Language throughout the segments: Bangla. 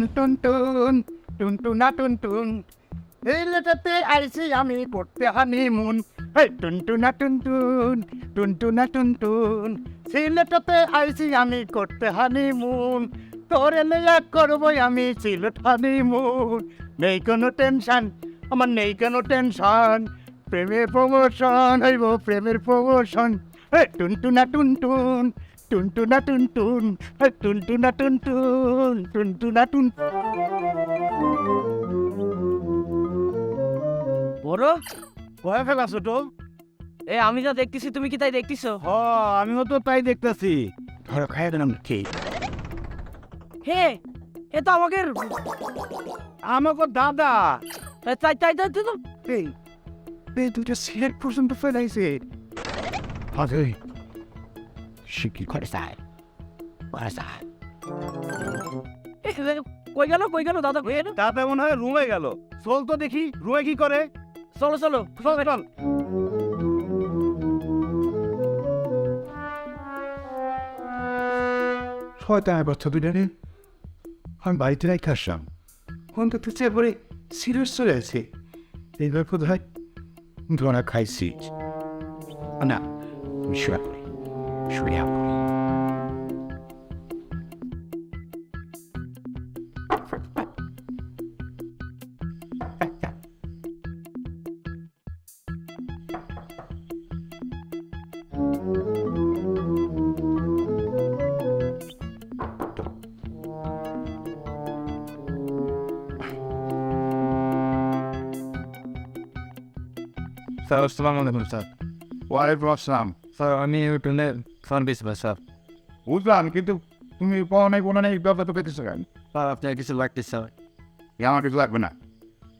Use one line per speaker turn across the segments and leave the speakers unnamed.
টুন টুন টুন টুনা টুন টুন এই লেটাতে আইছি আমি করতে হানিমুন হেই টুন টুনা টুন টুন টুন টুনা টুন টুন সেই লেটাতে আইছি আমি করতে হানিমুন তোরে লইয়া করবই আমি সিলেট হানিমুন নেই কোনো টেনশন আমার নেই কোনো টেনশন প্রেমের প্রমোশন হইব প্রেমের প্রমোশন হেই টুন টুনা টুন টুন টুন টুনা টুন টুন হেই টুন টুনা টুন টুন টুন টুনা টুন
বড়
কয়ে ফেলাছো তো
এ আমি যা দেখতেছি তুমি কি তাই দেখতেছো?
হ আমিও তো তাই দেখতেছি ধরো খাইয়ে দিলাম ঠিক
হে এ তো আমাকে
আমাকে দাদা
তাই তাই তাই তাই তো
এই এই দুটো সিলেট পর্যন্ত ফেলাইছে আরে শিকি করে সাই করে সাই
এ, কই গেল দাদা কই গেল?
দাদা মনে হয় রুমে গেল চল তো দেখি রুমে কি করে
চলো চলো
চল চল শয়তানের বাচ্চা দুইটা রে আমি বাড়িতে রাখি আসলাম অন্তত পরে সিরিয়াস চলে আছে এইবার কোথায় ধরা খাইছি না শুয়ে পড়ি শুয়ে পড়ি
স্যার আসসালামু আলাইকুম স্যার।
ওয়ালাইকুম আসসালাম
স্যার আমি ওখানে ফোন পেয়েছিলাম স্যার।
বুঝলাম কিন্তু তুমি কোনো নেই ব্যাপার তো পেতেছো কেন
স্যার আপনার কিছু লাগতে স্যার।
আমার কিছু লাগবে না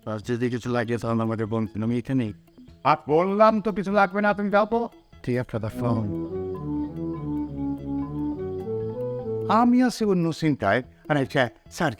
স্যার যদি কিছু লাগে তাহলে আমাদের বলবেন, আমি এখানেই।
আর বললাম তো কিছু লাগবে না তুমি যাও তো
ঠিক আছে দাদা ফোন।
আমি আছি অন্য চিন্তায় আর স্যারকে